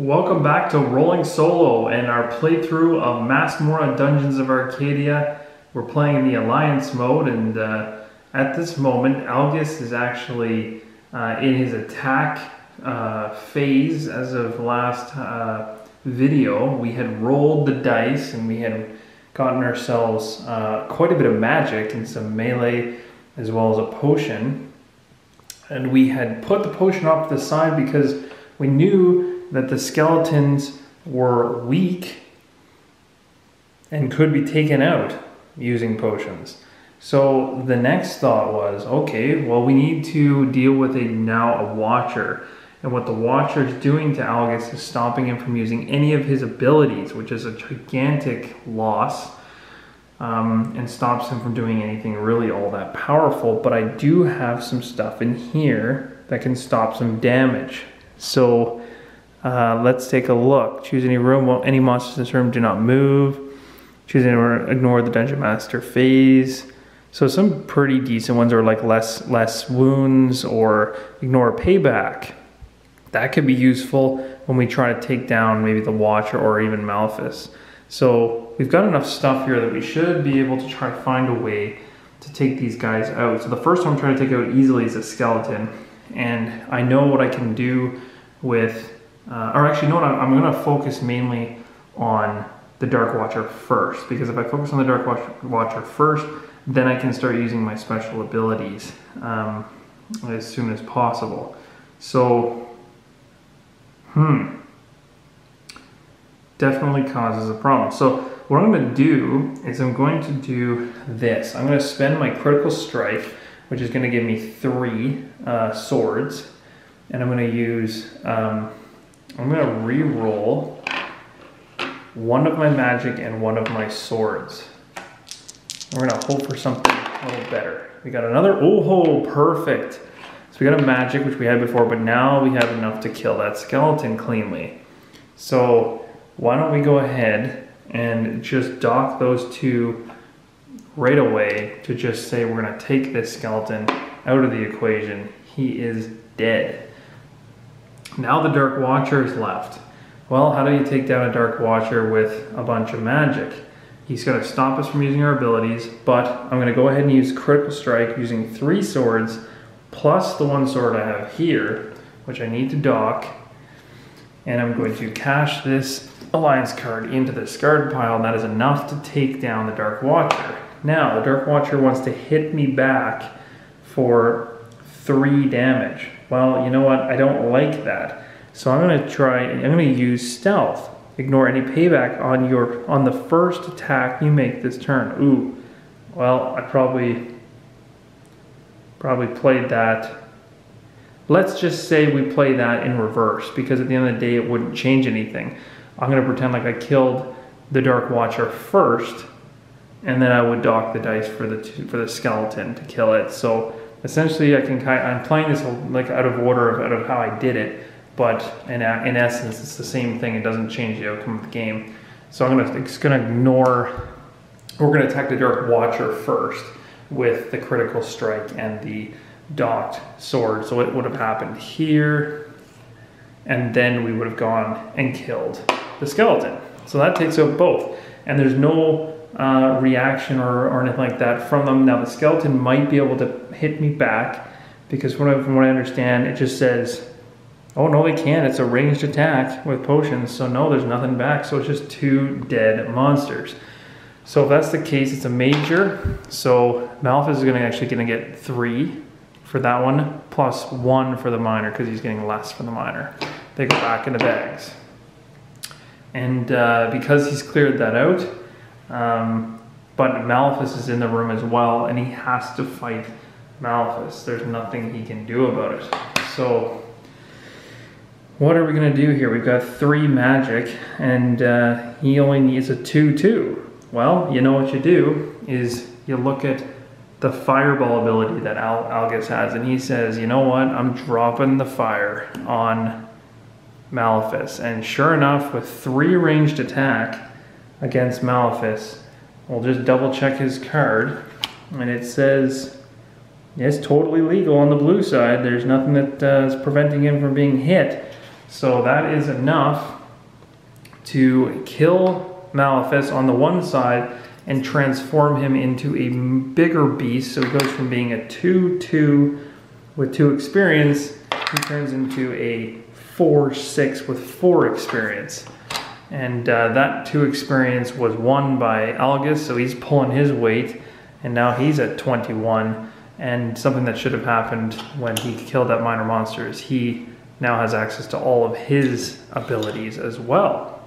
Welcome back to Rolling Solo and our playthrough of Masmorra Dungeons of Arcadia. We're playing in the Alliance mode, and at this moment Algus is actually in his attack phase. As of last video, we had rolled the dice and we had gotten ourselves quite a bit of magic and some melee as well as a potion. And we had put the potion off to the side because we knew that the skeletons were weak and could be taken out using potions. So the next thought was, okay, well, we need to deal with a watcher. And what the watcher is doing to Algus is stopping him from using any of his abilities, which is a gigantic loss, and stops him from doing anything really all that powerful. But I do have some stuff in here that can stop some damage. So let's take a look. Choose any room. Well, any monsters in this room do not move. Choose any room. Ignore the Dungeon Master phase. So some pretty decent ones are like less wounds, or ignore payback. That could be useful when we try to take down maybe the Watcher or even Malaphyas. So we've got enough stuff here that we should be able to try to find a way to take these guys out. So the first one I'm trying to take out easily is a skeleton, and I know what I can do with. Or actually, no, I'm going to focus mainly on the Dark Watcher first, because if I focus on the Dark Watcher first, then I can start using my special abilities as soon as possible. So, definitely causes a problem. So what I'm going to do is I'm going to do this. I'm going to spend my critical strike, which is going to give me 3 swords, and I'm going to use... I'm going to re-roll one of my magic and one of my swords. We're going to hope for something a little better. We got another, oh, perfect. So we got a magic, which we had before, but now we have enough to kill that skeleton cleanly. So why don't we go ahead and just dock those 2 right away to just say we're going to take this skeleton out of the equation. He is dead. Now the Dark Watcher is left. Well, how do you take down a Dark Watcher with a bunch of magic? He's going to stop us from using our abilities, but I'm going to go ahead and use Critical Strike using 3 swords, plus the 1 sword I have here, which I need to dock. And I'm going to cash this Alliance card into the discard pile, and that is enough to take down the Dark Watcher. Now, the Dark Watcher wants to hit me back for 3 damage. Well, you know what? I don't like that. So I'm going to use stealth. Ignore any payback on the first attack you make this turn. Ooh. Well, I probably played that. Let's just say we play that in reverse, because at the end of the day it wouldn't change anything. I'm going to pretend like I killed the Dark Watcher first, and then I would dock the dice for the skeleton to kill it. So essentially, I'm playing this like out of order out of how I did it, but in essence, it's the same thing. It doesn't change the outcome of the game. So we're going to attack the Dark Watcher first with the Critical Strike and the docked sword. So it would have happened here, and then we would have gone and killed the skeleton. So that takes out both, and there's no reaction or anything like that from them. Now the skeleton might be able to hit me back, because from what I understand, it just says, oh no, they can't. It's a ranged attack with potions, so no, there's nothing back. So it's just 2 dead monsters. So if that's the case, it's a major. So Malaphyas is actually going to get 3 for that one, plus 1 for the minor, because he's getting less for the minor. They go back in the bags. And because he's cleared that out, but Malaphyas is in the room as well, and he has to fight Malaphyas. There's nothing he can do about it. So what are we going to do here? We've got 3 magic, and he only needs a 2/2. Well, you know what you do is you look at the fireball ability that Algus has, and he says, you know what, I'm dropping the fire on Malaphyas. And sure enough, with 3 ranged attack against Malaphyas, we'll just double check his card, and it says it's totally legal on the blue side. There's nothing that is preventing him from being hit. So that is enough to kill Malaphyas on the one side and transform him into a bigger beast. So he goes from being a 2/2 with 2 experience, he turns into a 4/6 with 4 experience. And that 2 experience was won by Algus, so he's pulling his weight, and now he's at 21. And something that should have happened when he killed that minor monster is he now has access to all of his abilities as well.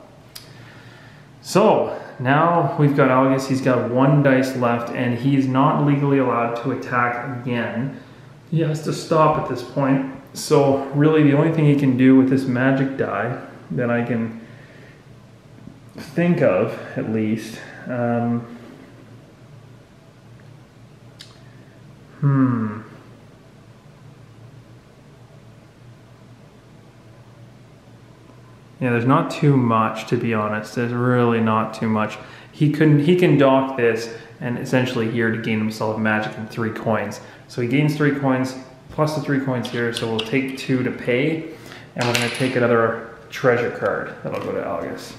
So now we've got Algus, he's got 1 dice left, and he's not legally allowed to attack again. He has to stop at this point. So really the only thing he can do with this magic die that I can think of, at least, yeah, there's not too much, to be honest. There's really not too much. He can dock this and essentially here to gain himself magic and 3 coins. So he gains 3 coins plus the 3 coins here, so we'll take 2 to pay, and we're gonna take another treasure card that'll go to Algus.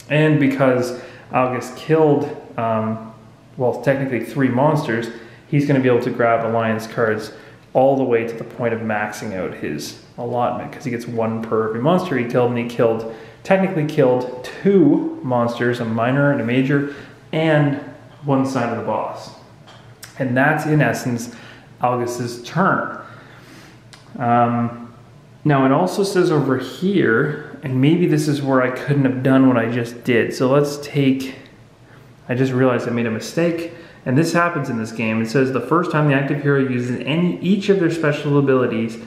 And because Algus killed, well, technically 3 monsters, he's going to be able to grab alliance cards all the way to the point of maxing out his allotment, because he gets 1 per every monster he killed, and he technically killed 2 monsters, a minor and a major, and 1 side of the boss. And that's in essence Algus's turn. Now it also says over here, and maybe this is where I couldn't have done what I just did. So let's take, I just realized I made a mistake, and this happens in this game. It says the first time the active hero uses each of their special abilities,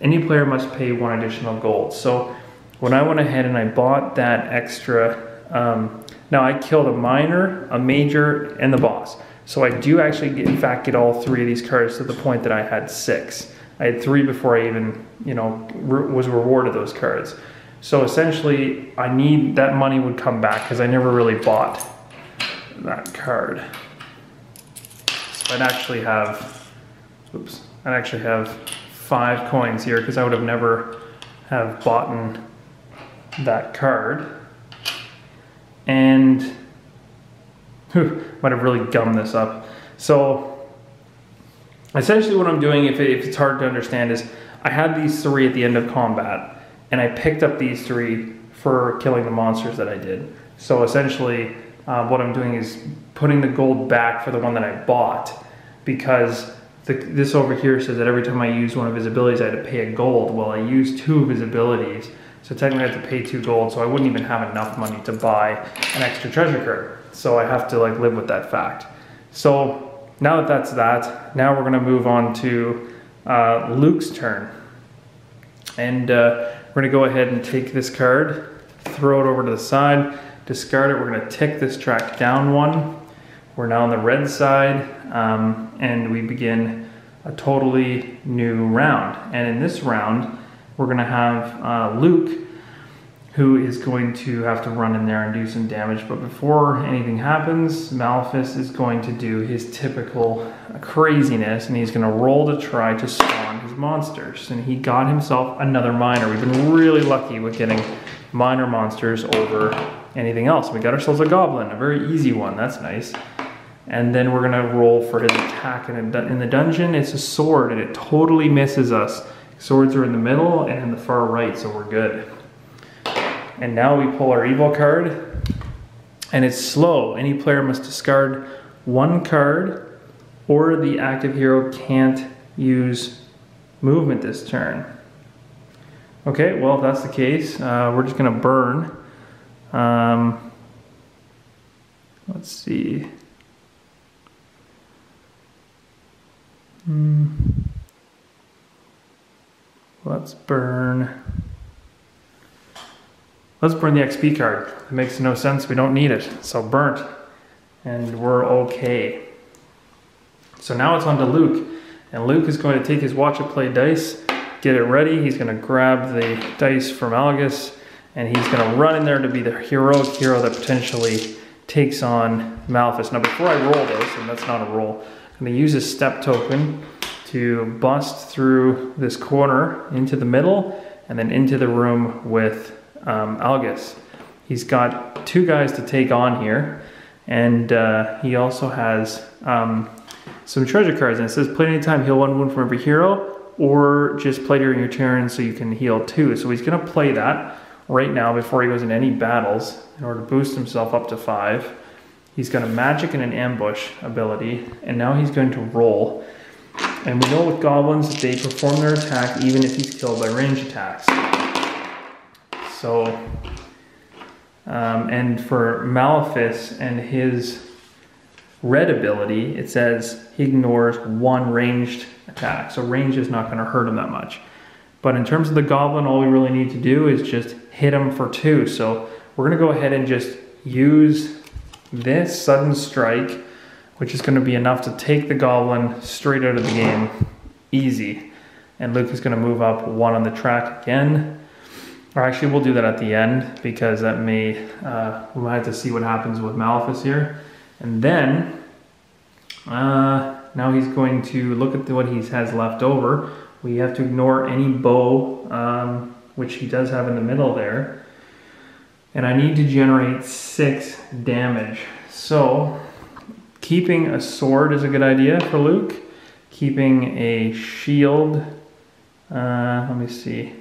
any player must pay 1 additional gold. So when I went ahead and I bought that extra, now I killed a minor, a major, and the boss. So I do actually in fact get all 3 of these cards to the point that I had 6. I had 3 before I even, was rewarded those cards. So essentially, I need that money would come back because I never really bought that card. So I'd actually have, I'd actually have 5 coins here because I would have never have bought that card. And might have really gummed this up. So essentially what I'm doing, if it's hard to understand, is I had these 3 at the end of combat, and I picked up these 3 for killing the monsters that I did. So essentially what I'm doing is putting the gold back for the one that I bought, because this over here says that every time I use one of his abilities I had to pay a gold. Well, I used 2 of his abilities, so technically I have to pay 2 gold, so I wouldn't even have enough money to buy an extra treasure card. So I have to live with that fact. So now that that's that, now we're gonna move on to Luke's turn. And we're gonna go ahead and take this card, throw it over to the side, discard it. We're gonna tick this track down 1. We're now on the red side, and we begin a totally new round. And in this round, we're gonna have Luke, who is going to have to run in there and do some damage. But before anything happens, Malaphyas is going to do his typical craziness, and he's gonna roll to try to spawn his monsters. And he got himself another minor. We've been really lucky with getting minor monsters over anything else. We got ourselves a goblin, a very easy one, that's nice. And then we're gonna roll for his attack in the dungeon. It's a sword, and it totally misses us. Swords are in the middle and in the far right, so we're good. And now we pull our evil card, and it's slow. Any player must discard 1 card, or the active hero can't use movement this turn. Okay, well, if that's the case, we're just gonna burn. Let's see. Let's burn. Let's burn the XP card. It makes no sense, we don't need it. So burnt, and we're okay. So now it's on to Luke, and Luke is going to take his watch it play dice, get it ready. He's gonna grab the dice from Algus, and he's gonna run in there to be the heroic hero that potentially takes on Malaphyas. Now before I roll this, and that's not a roll, I'm gonna use a step token to bust through this corner into the middle and then into the room with Algus. He's got 2 guys to take on here, and he also has some treasure cards, and it says play anytime, heal 1 wound from every hero, or just play during your turn so you can heal 2. So he's going to play that right now before he goes into any battles in order to boost himself up to 5. He's got a magic and an ambush ability, and now he's going to roll. And we know with goblins that they perform their attack even if he's killed by range attacks. So, and for Malaphyas and his red ability, it says he ignores 1 ranged attack. So range is not going to hurt him that much. But in terms of the goblin, all we really need to do is just hit him for 2. So we're going to go ahead and just use this sudden strike, which is going to be enough to take the goblin straight out of the game. Easy. And Luke is going to move up 1 on the track again. Or actually, we'll do that at the end, because that may, we might have to see what happens with Malaphyas here. And then, now he's going to look at what he has left over. We have to ignore any bow, which he does have in the middle there. And I need to generate 6 damage. So, keeping a sword is a good idea for Luke. Keeping a shield, let me see.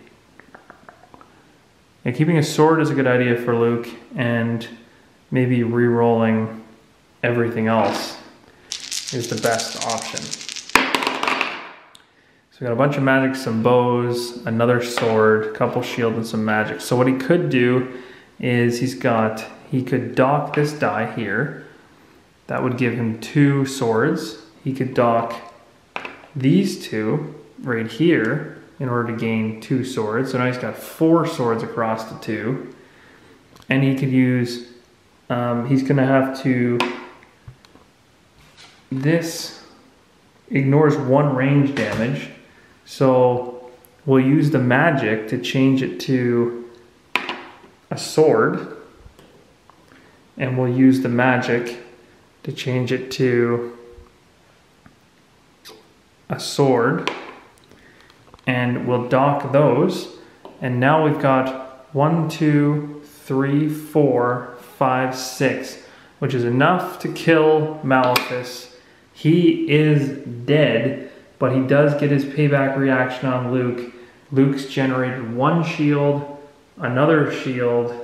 Yeah, keeping a sword is a good idea for Luke, and maybe re-rolling everything else is the best option. So we got a bunch of magic, some bows, another sword, a couple shield, and some magic. So what he could do is he could dock this die here. That would give him 2 swords. He could dock these 2 right here in order to gain 2 swords. So now he's got 4 swords across the 2. And he could use, he's gonna have to, this ignores 1 range damage. So we'll use the magic to change it to a sword. And we'll use the magic to change it to a sword. And we'll dock those. And now we've got 1, 2, 3, 4, 5, 6, which is enough to kill Malaphyas. He is dead, but he does get his payback reaction on Luke. Luke's generated 1 shield, another shield,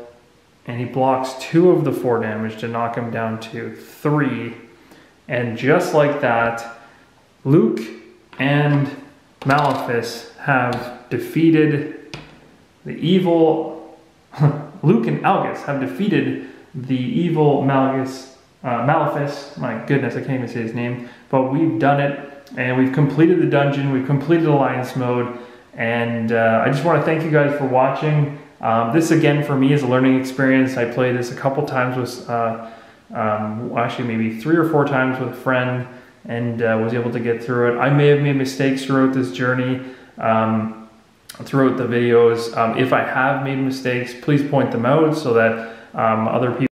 and he blocks 2 of the 4 damage to knock him down to 3. And just like that, Luke and Malaphyas have defeated the evil, Luke and Algus have defeated the evil Malaphyas. My goodness, I can't even say his name, but we've done it, and we've completed the dungeon, we've completed Alliance mode, and I just want to thank you guys for watching. This again for me is a learning experience. I played this a couple times with, actually maybe 3 or 4 times with a friend, and was able to get through it. I may have made mistakes throughout this journey, throughout the videos. If I have made mistakes, please point them out so that other people